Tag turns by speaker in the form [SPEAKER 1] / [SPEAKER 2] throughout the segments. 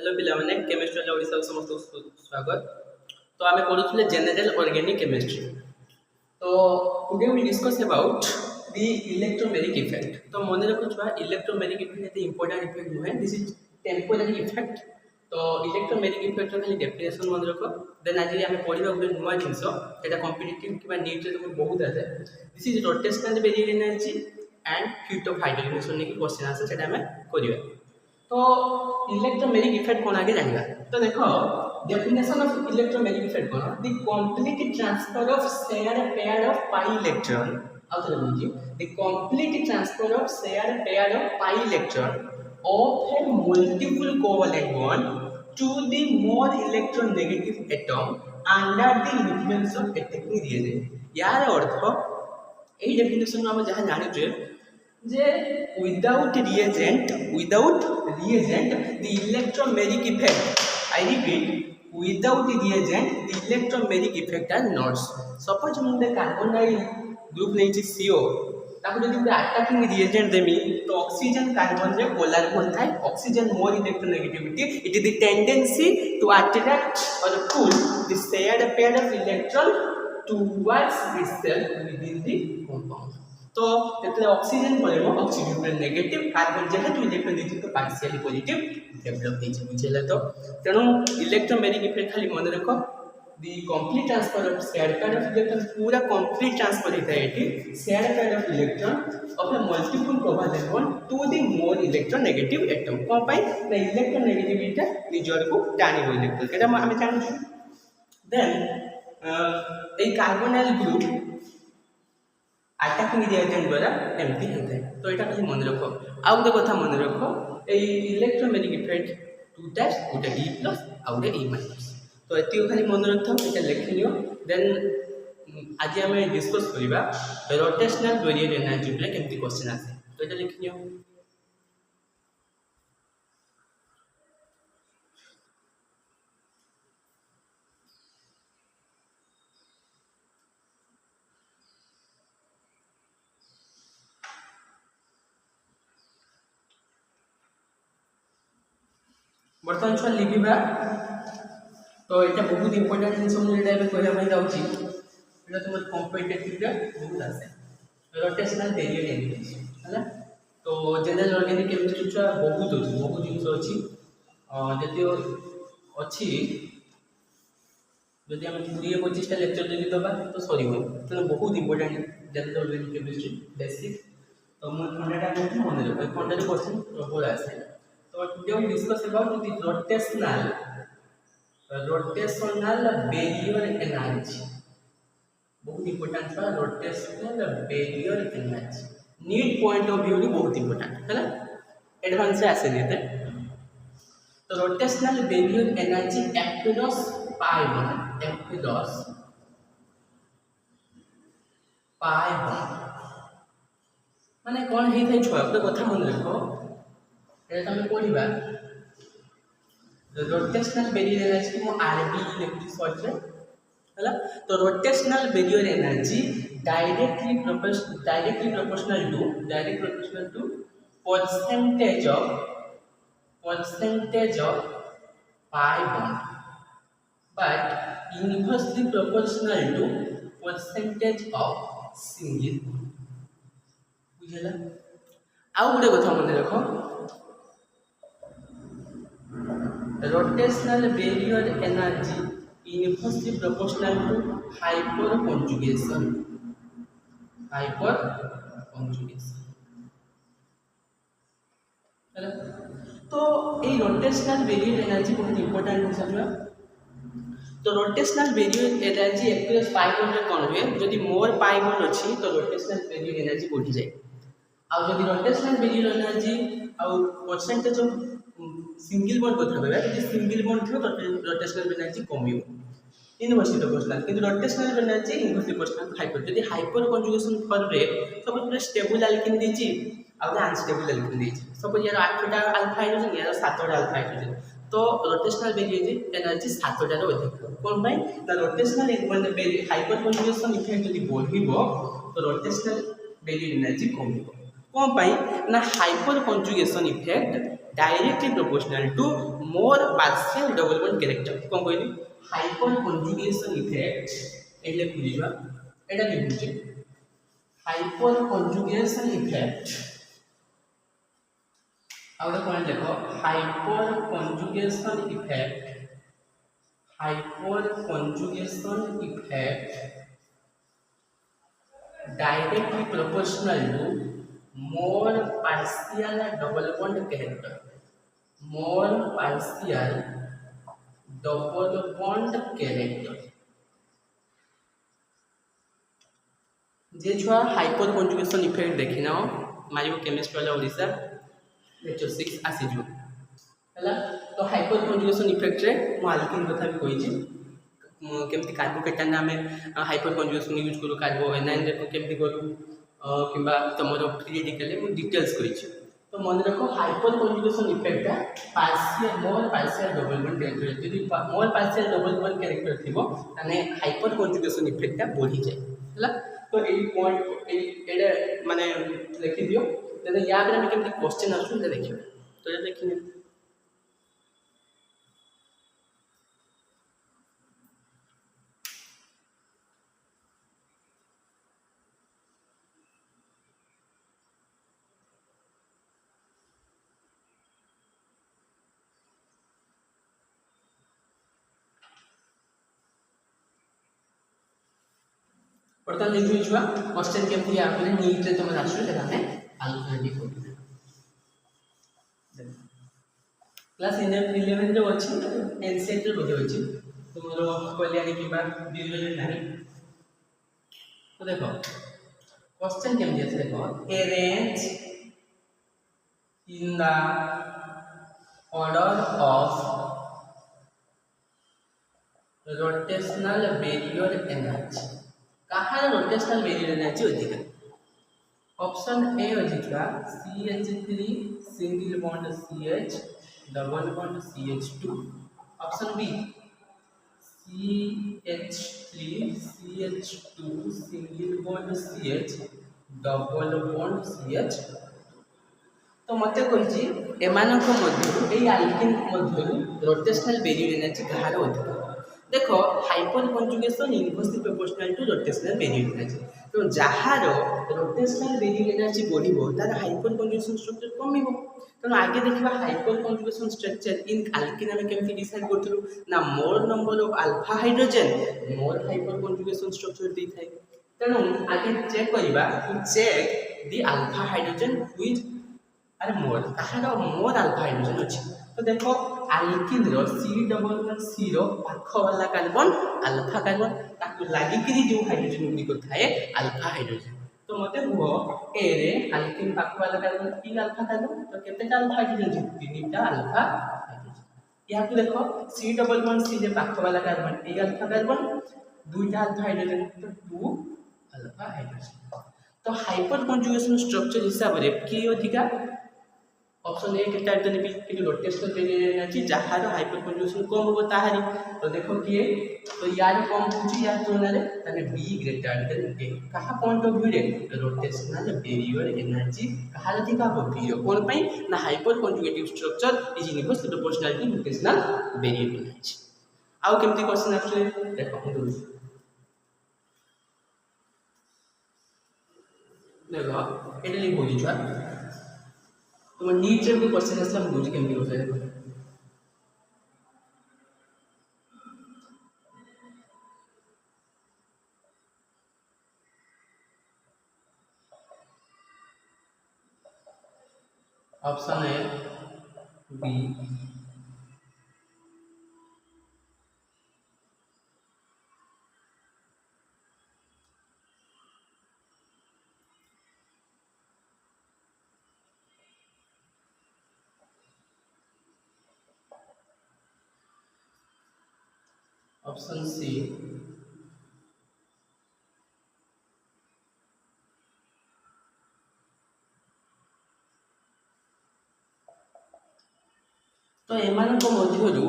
[SPEAKER 1] Hello पिलाने chemistry Odisha समस्त स्वागत। तो आम करूँ जनरल ऑर्गेनिक केमिस्ट्री। तो today we discuss about the electromeric effect. तो मन रखुवा इलेक्ट्रोमेरिक इफेक्ट ये इंपोर्टेंट इफेक्ट नुहे, दिस इज टेम्पोरारी इफेक्ट। तो इलेक्ट्रोमेरिक इफेक्ट खाली डेफिनेशन मन रख। देन आज आम पढ़ा गोटे नुआ जिनस यहाँ कॉम्पिटिटिव कि नीट रे बहुत आसे। This is rotational variable energy and heat of hydrogen नहीं क्वेश्चन आसे से आम करिया। तो इलेक्ट्रोमेरिक इफेक्ट कौन आगे जानिबा। तो देखो डेफिनेशन ऑफ इलेक्ट्रोमेरिक इफेक्ट कौन, the complete transfer of share pair of pi electron. आउथरे बुझी the complete transfer of share pair of pi electron of a multiple covalent bond to the more electronegative atom under the influence of attacking reagent. यार अर्थ এই definition हम जहाँ जानिजे जे without reagent the electromagnetic effect, I repeat, without reagent the electromagnetic effect are not। suppose मुझे carbonyl group नहीं ची CO ताको जदि मुझे अटैकिंग रिएजेंट देमी तो ऑक्सीजन कार्बन रे पोलर बॉन्ड थाई, oxygen more electronegativity, it is the tendency to attract or pull the shared pair of electron towards itself within the compound। तो जेतले ऑक्सीजन पड़ेबो ऑक्सीजन पर नेगेटिव, कार्बन जेहेतु electron देछि तो पार्शियली पॉजिटिव डेवलप होइछ बुझेला। तो तेणु इलेक्ट्रोमेरिक इफेक्ट खाली मन रखो the complete transfer of share pair of electron, पूरा कंप्लीट ट्रांसफर होता है एटी share pair of electron of a multiple covalent bond to the more electronegative atom. कोन पाई ना इलेक्ट्रोनेगेटिविटी निजर को टानिबो इलेक्ट्रॉन एटा हम जानछु। Then a carbonyl group attacking reagent द्वारा एमती होता है। तो यहाँ खाली मन रख। आउ गोटे कथा मन रख, इलेक्ट्रोमेरिक इफेक्ट टू टाइप्स, गोटे E प्लस आउ गोटे E माइनस। तो ये खाली मन रख था, ये लिखि नियो। देन आज आम डिस्कस करवा रोटेशनल वेरिएबल एनर्जी पे केमती क्वेश्चन आसे। तो ये लिखि नियो। बर्तमान छुआ लिखा। तो यहाँ बहुत इंपोर्टेंट जिन मुझे कहना जाऊँगी, तुम कॉम्पिटिटिव बहुत आसे रोटेशनल वेरिएबल एनर्जी है। तो जनरल ऑर्गेनिक केमिस्ट्री छुआ बहुत जिन अच्छी जदि अच्छी जदि आम 20-25टा लेक्चर जब दबा तो सर तेना बहुत important general organic chemistry basic. तो मुझे खंडाटा कहूँ मन रख, खंडार क्वेश्चन प्रबल आसे। तो today we discuss about the rotational barrier energy। बहुत इंपोर्टेंट है rotational barrier energy, NEET point of view बहुत इंपोर्टेंट है ना, एडवांस से ऐसे देते हैं। तो rotational barrier energy across pi bond, across pi bond माने कौन है थे छुआ तो कथा मन रखो तुम पढ़ा रोटेशनल बैरियर एनर्जी को आरबी लिखी सर्च है। तो rotational barrier energy directly proportional to percentage of pi bond but inversely proportional to percentage of single bond. बुझेला। आउ गोटे कथा मन रख, rotational barrier energy inversely proportional to hyperconjugation. तो ये रोटेशनल बैरियर एनर्जी बहुत इंपोर्टेंट हो सकता। तो rotational barrier energy across pi bond कौन हुए, जदि मोर पाई बॉन्ड अच्छी तो रोटेशनल बैरियर एनर्जी बढ़ी जाए। आउ जदि रोटेशनल बैरियर एनर्जी आउ परसेंटेज ऑफ सिंगल बॉन्ड कथा कहबा, जदि सिंगल बॉन्ड थो तो रोटेशनल एनर्जी कमियो इनवर्सली प्रोपोर्शनल, किंतु rotational energy inversely proportional hyper. जदि हाइपर कंजुगेशन फॉर्म रे सब पूरा स्टेबल एल्केन देछि आउ अनस्टेबल एल्केन देछि, सपोज यार 8टा अल्फा हाइड्रोजन यार 7टा अल्फा हाइड्रोजन, तो रोटेशनल बैरियर एनर्जी 7टा रो अधिक। कोन भाई ना रोटेशनल माने हाइपर कंजुगेशन इफेक्ट जदि बढ़िबो तो रोटेशनल बैरियर एनर्जी कमिबो। कौन पाई ना hyperconjugation effect directly proportional to more partial double bond character कौन कहली हाइपर कंजुगेशन इफेक्ट एले बुझिबा एटा लिखुचे hyperconjugation effect out point देखो hyperconjugation effect directly proportional to more partial double bond character more partial double bond character जे छुआ hyper conjugation effect देखि ना मारियो केमिस्ट्री वाला ओडिसा लेक्चर 6 आसी जो हला तो हाइपर कंजुगेशन इफेक्ट रे मो अल्किन कथा भी कहि छी केमती कार्बोकेटान आम हाइपर कंजुगेशन यूज करूँ कार्बो एनाइन केमती करूँ कि तुम फ्री रेडिकल मुझे डिटेल्स करी तो मन रख हाइपर कंजुगेशन इफेक्टा पार्शियल मोर पार्शियल डबल बॉन्ड कैरेक्टर यदि मोर पार्शियल डबल बॉन्ड कैरेक्टर थी ताने हाइपर कंजुगेशन इफेक्टा बढ़ी जाए है तो यही पॉइंट ये माने लिखि दियो देन या पर हम केमती क्वेश्चन आसु देखियो तो ये देखिने बर्तमान देखिए छुआ क्वेश्चन केमती आपने नीट रे तुम आसु से हमें आलोचना भी करू क्लास 11 जो अछि एनसेट रे बगे अछि तुमरो कल्याणी किबा डिविजन नाही तो देखो क्वेश्चन केमती আছে देखो arrange in the order of rotational barrier energy कहाँ रोटेशनल बैरियर एनर्जी अधिक ऑप्शन ए अधिका CH3 single bond CH double bond CH2 option B CH3 CH2 single bond CH double bond CH तो मत कही एमानक मध्य ए आल्किन मध्य रोटेशनल बैरियर एनर्जी कहार अधिक देखो hyperconjugation inversely proportional to rotational barrier energy तो जहार रोटेशनल बैरियर एनर्जी बढ़िबो तार हाइपर कंजुगेशन स्ट्रक्चर कमिबो तेणु आगे देखा hyperconjugation structure in alkene आम केमती डिसाइड करथुलु ना more number of alpha hydrogen more hyperconjugation structure दी थाए तेणु आगे चेक करबा to check the alpha hydrogen which are more कहार मोर अल्फा हाइड्रोजन अछि तो देखो आल्किन रो C डबल बॉन्ड C रो पाख वाला कार्बन अल्फा कार्बन ताकू लागि कि जो हाइड्रोजन गुडी थाए अल्फा हाइड्रोजन तो मते हुओ ए रे आल्किन पाख वाला कार्बन तीन अल्फा कार्बन तो केतेटा अल्फा हाइड्रोजन तीनटा अल्फा हाइड्रोजन या को देखो C डबल बॉन्ड C रे पाख वाला कार्बन ए अल्फा कार्बन दुईटा अल्फा हाइड्रोजन तो 2 अल्फा हाइड्रोजन तो हाइपर कंजुगेशन स्ट्रक्चर हिसाब रे की अधिका ऑप्शन ए केटा आइटम भी कि रोटेशनल बैरियर एनर्जी जहार हाइपर कंजुगेशन कम हो ताहारी तो देखो किए तो यार कम होची या तुलना रे तने बी ग्रेटर देन ए कहा पॉइंट ऑफ व्यू रे रोटेशनल बैरियर एनर्जी कहा अधिक हो बी कोन पई ना hyper conjugative structure is inversely proportional to rotational barrier energy आउ केमती क्वेश्चन आछले देखो देखो एटा लिख होई छुआ तो नीट रे क्वेश्चन आसला हम बुझी केमती करसे option A B option C तो एमान को मध्यरु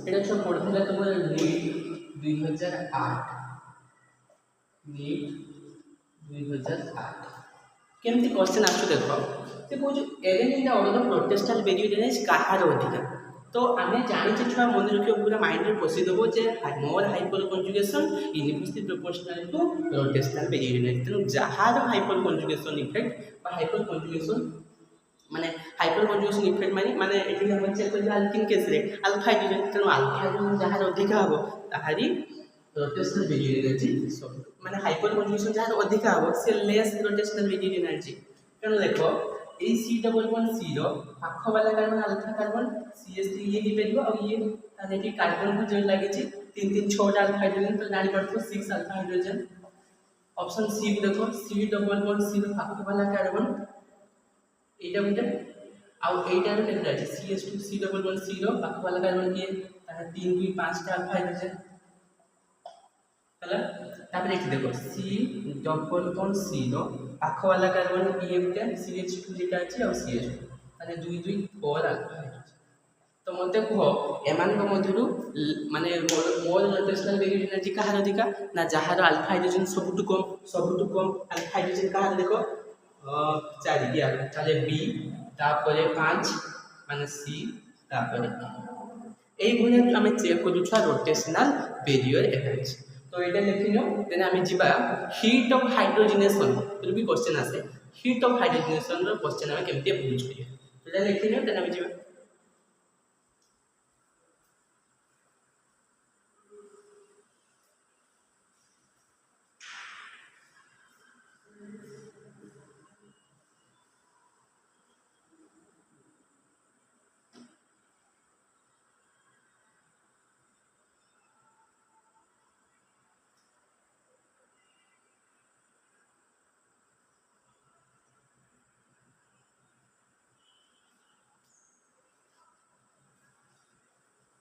[SPEAKER 1] एटा सब पढिला तुम नीट 2008 नीट 2008 केमती क्वेश्चन आछो देखो से कौन arrange in the order of rotational variation कहार अधिका तो आम जानी छुआ मन रखियो पूरा माइंड में पशि देव जे more hyperconjugation inversely proportional to rotational variation तेणु जार hyperconjugation effect hyperconjugation माने हाइपर कंजुगेशन इफेक्ट माने माने एठी हम चेक कर अल्किन केस रे अल्फा हाइड्रोजन तेणु अल्फा हाइड्रोजन जहार अधिका हबो ताहारी रोटेशनल वेरिएशन एनर्जी माने हाइपर कंजुगेशन जहार अधिका हबो से लेस रोटेशनल वेरिएशन एनर्जी तेणु देखो ए सी डबल वन सी रो पाख वाला कार्बन अल्फा कार्बन CH3 ये हिपेरियो और ये ताने कार्बन को जोड़ लागे छी 3 3 6 टा अल्फा हाइड्रोजन तो जानि पड़थो 6 अल्फा हाइड्रोजन ऑप्शन सी को देखो सी डबल वन सी रो पाख वाला कार्बन एटा गुटे आउ एटा रो केते अछि CH2 C डबल वन सी रो पाख वाला कार्बन किए ताने 3 2 5 टा अल्फा हाइड्रोजन हला तापर एठी देखो सी डबल वन सी रो पाख वाला कार्बन ये गुटे CH2 जेटा अछि और CH2 ताने 2 2 4 अल्फा हाइड्रोजन तो मते कह एमान मध्यरु माने मोल रोटेशनल वेरिएशन एनर्जी कहार अधिका ना जहार अल्फा हाइड्रोजन सबुटु कम अल्फा हाइड्रोजन कहार देखो 4 दिया ताले बी तापरे 5 माने सी तापरे ए भले आमे चेक करू छा रोटेशनल वेरियर एनर्जी तो एटा लिखिनो देन आमे जिबा हीट ऑफ हाइड्रोजनेशन फिर भी क्वेश्चन आसे हीट ऑफ हाइड्रोजनेशन रो क्वेश्चन आमे केमते बुझ करिया तो एटा लिखिनो देन आमे जिबा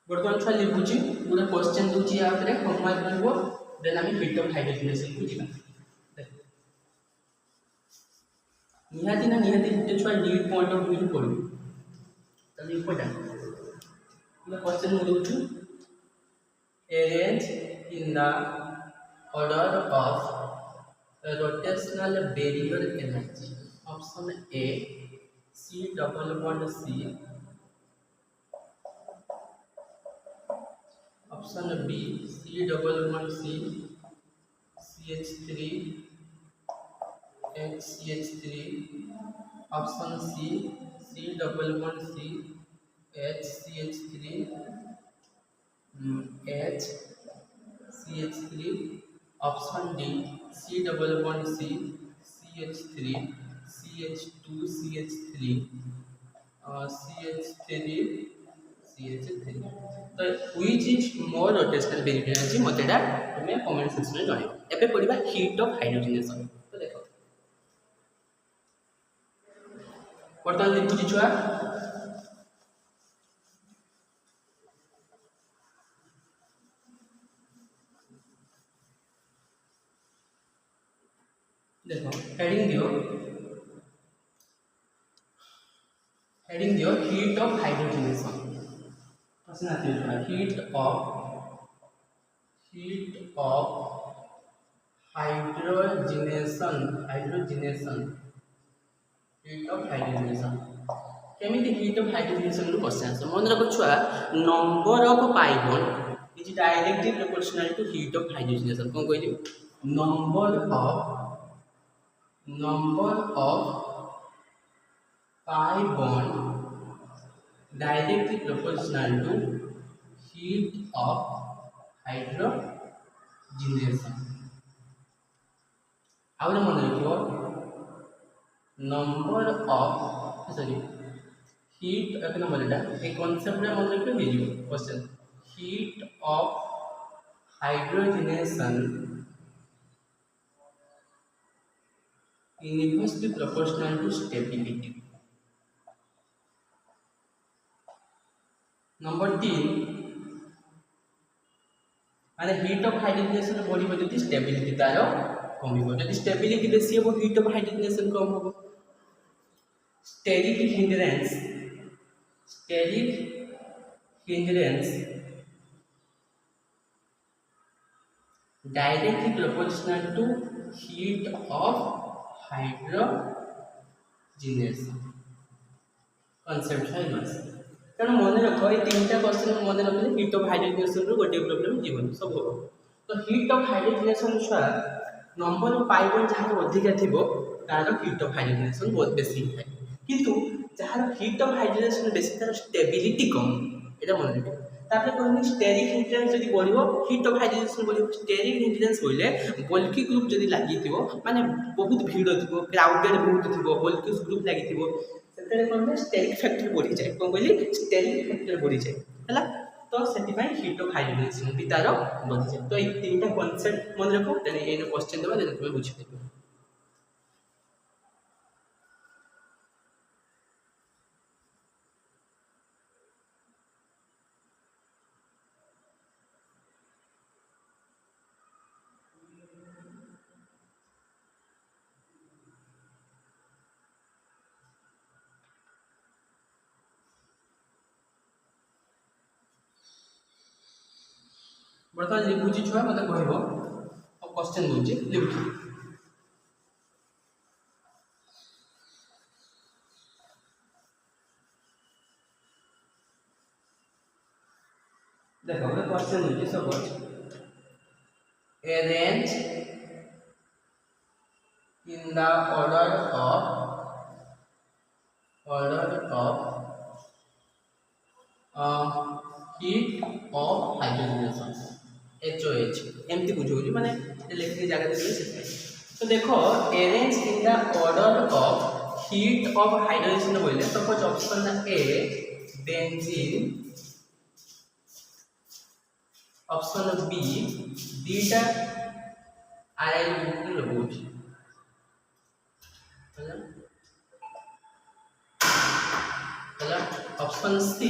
[SPEAKER 1] बर्तमान छुआ लिखुची पूरा क्वेश्चन दूची या ऊपर होमवर्क करबो देन आमी हीट ऑफ हाइड्रोजनेशन को जिबा निहाती ना निहाती जे छुआ लीड पॉइंट ऑफ व्यू पड़ो तब इंपोर्टेंट पूरा क्वेश्चन मु दूछु arrange in the order of rotational barrier energy option A C double bond C option B C double one C CH3 HCH3 option C C double one C HCH3 HCH3 option D C double one C CH3 CH2 CH3 CH3 CH3 तो which is more rotational variation energy मतेडा तुमे comment section में जणाइबो एबे पढिबा heat of hydrogenation तो देखो वर्तमान लिखुची छुआ देखो हेडिंग दियो हीट ऑफ हाइड्रोजनेशन प्रश्न आते हैं heat of hydrogenation heat of hydrogenation केमिति हीट ऑफ हाइड्रोजनेशन रो क्वेश्चन मन रखो छुआ number of pi bond is directly proportional to heat of hydrogenation कोन कहली number of pi bond directly proportional to heat of hydrogenation आउरे मन रखियो नंबर ऑफ सॉरी हीट एक नंबर एटा ए कांसेप्ट रे मन रखियो हेजियो question heat of hydrogenation inversely proportional to stability number 3 माने हीट ऑफ हाइड्रोजनेशन बढ़िबो जति स्टेबिलिटी तार कमिबो जति स्टेबिलिटी बेसी हो हीट ऑफ हाइड्रोजनेशन कम हो steric hindrance directly proportional to heat of hydrogenation conceptual मास तेणु मन रख ये 3टा क्वेश्चन मन रखिले हीट ऑफ हाइड्रोजनेशन रो गोटे प्रॉब्लम जीवन सब हो तो हीट ऑफ हाइड्रोजनेशन छुआ नंबर पाइबन जहाँ अधिका थिबो तार हीट ऑफ हाइड्रोजनेशन बहुत बेसी थाए किंतु जहाँ हीट ऑफ हाइड्रोजनेशन बेसी तार स्टेबिलिटी कम एटा मन रखिले तापर कहनी स्टेरिक हिंड्रेंस जदि बढ़िबो हीट ऑफ हाइड्रोजनेशन बढ़िबो स्टेरिक हिंड्रेंस बोले बल्कि ग्रुप जदि लागि थिबो माने बहुत भीड़ थिबो क्राउडेड बहुत थिबो बल्कि ग्रुप लागि थिबो सेतरे कोन स्टेरिक फैक्टर बढ़ी जाए कोन कहली स्टेरिक फैक्टर बढ़ी जाए हला तो सेति हीट ऑफ हाइड्रोजनेशन भी तार बढ़ी जाए तो ये 3टा कांसेप्ट मन रखो देन एनो क्वेश्चन देबा देन तुम बुझि देबो बर्तमान लिखुची छुआ मत कहबो और क्वेश्चन दूची लिखु देखो मैं क्वेश्चन दूची suppose arrange in the order of heat of hydrogenation HOH एमती बुझो माने लिखने जगह दे तो देखो arrange in the order of heat of hydrogenation बोले suppose option A benzene option B beta आरआई ग्रुप लगोच ହେଲା ऑप्शन सी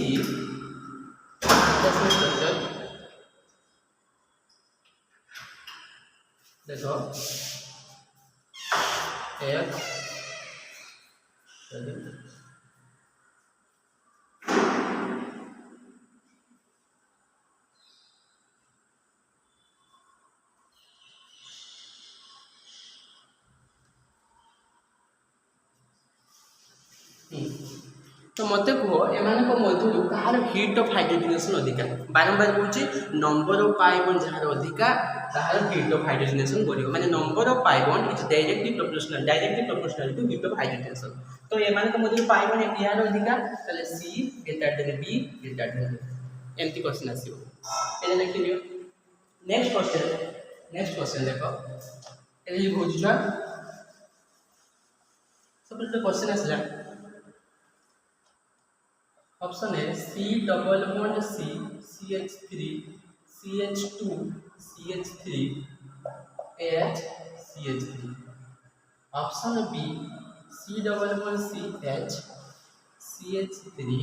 [SPEAKER 1] स्ट्रक्चर देखो एक तो मत कह एम मध्य कहार हीट ऑफ हाइड्रोजनेशन अधिका बारंबार कहे नंबर ऑफ पाइबन जहाँ अधिका तार हीट ऑफ हाइड्रोजनेशन बढ़ माने number of pi bond is directly proportional to heat of hydrogenation तो एम मध्य पाइबन यार अधिका ताले C greater than B greater than एमती क्वेश्चन आसीबो एने लिखि लियो नेक्स्ट क्वेश्चन देखो एने जे बुझ छ सब क्वेश्चन आसला ऑप्शन है C double bond C CH3 CH2 CH3 H CH3 option B C double bond C H CH3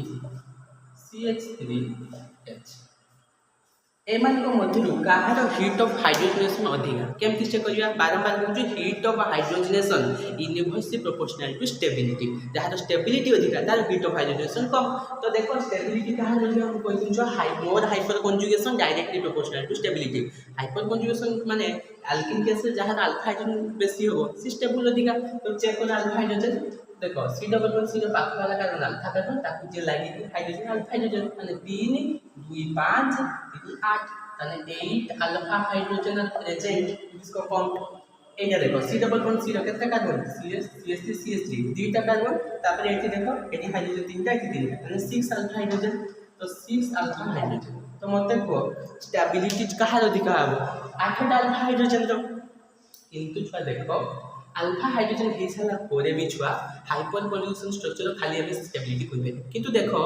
[SPEAKER 1] CH3 H एमान को मध्यरु कहार हीट ऑफ हाइड्रोजनेशन अधिका केमती चेक करिया बारंबार कहू heat of hydrogenation inversely proportional to stability जहाँ स्टेबिलिटी अधिका तार हीट ऑफ हाइड्रोजनेशन कम तो देखो स्टेबिलिटी कहार अधिका हम कहू छ more hyperconjugation directly proportional to stability hyperconjugation माने अल्किन केस जहाँ अल्फा हाइड्रोजन बेसी हो सी स्टेबल अधिका तो चेक कर अल्फा हाइड्रोजन देखो C डबल बॉन्ड C पाख वाला कारण अल्फा कार्बन ताकू जे लागी हाइड्रोजन अल्फा हाइड्रोजन माने 3 2 5 3 8 माने 8 अल्फा हाइड्रोजन प्रेजेंट इसको पंप एटा देखो C डबल बॉन्ड C रो केते कार्बन CH3 CH3 दुईटा कार्बन तापर एठी देखो एठी हाइड्रोजन तीनटा एठी तीनटा माने 6 अल्फा हाइड्रोजन तो 6 अल्फा हाइड्रोजन तो मते को स्टेबिलिटी कहार अधिका हो 8 अल्फा हाइड्रोजन तो किंतु छुआ देखो अल्फा हाइड्रोजन हे सारा पोरे भी छुआ हाइपर कंजुगेशन स्ट्रक्चर खाली हम स्टेबिलिटी करबे किंतु देखो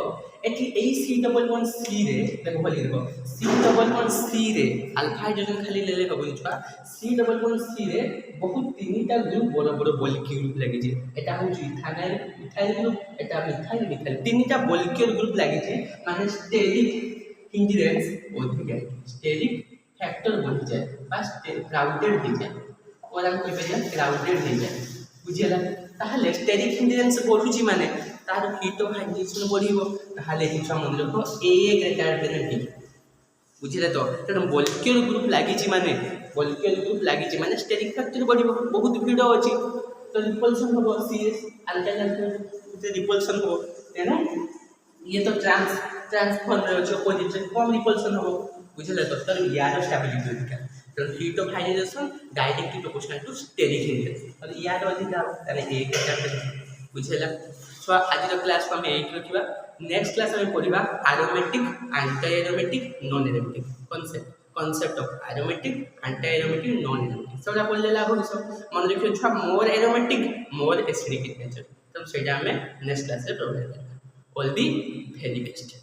[SPEAKER 1] एठी ए C डबल बॉन्ड C रे देखो बोली देखो C डबल बॉन्ड C रे अल्फा हाइड्रोजन खाली ले ले कबो छुआ C डबल बॉन्ड C रे बहुत तीनटा ग्रुप बड़ बड़ बल्की ग्रुप लागि जे एटा हम इथाइल ग्रुप एटा मिथाइल तीनटा बल्की ग्रुप लागि जे माने स्टेरिक हिंड्रेंस अधिक स्टेरिक फैक्टर बढ़ जाए बस क्राउडेड हो जाए और हम कह क्राउडेड हो जाए बुझेगा ताहले स्टेरिक हिंड्रेंस बढ़ुची माने तार हीट ऑफ हाइड्रोजनेशन बढ़िबो ताहले हिंसा मन रखो A ग्रेटर देन B बुझिले तो तेन बल्क्युलर ग्रुप लागिची माने बल्क्युलर ग्रुप लागिची माने स्टेरिक फैक्टर बढ़िबो बहुत भीड़ अछि तो रिपल्शन हो CS अल्काइल जे रिपल्शन हो है ना ये तो ट्रांसफॉर्म रे अछि अपोजिट कम रिपल्सन हो बुझले तो तर यार स्टेबिलिटी अधिका तो heat of hydrogen directly proportional to steric hit और यार अधिका ताने एक कैपिटल बुझला सो आज क्लास को हम एट रखिबा नेक्स्ट क्लास में पढ़िबा aromatic anti aromatic non aromatic concept of aromatic anti aromatic non aromatic सबटा पढ़ले लाभ हो सब मन रखियो छ more aromatic more acidic in nature तो सेटा हमें नेक्स्ट क्लास में प्रोवाइड करबा ऑल दी वेरी बेस्ट।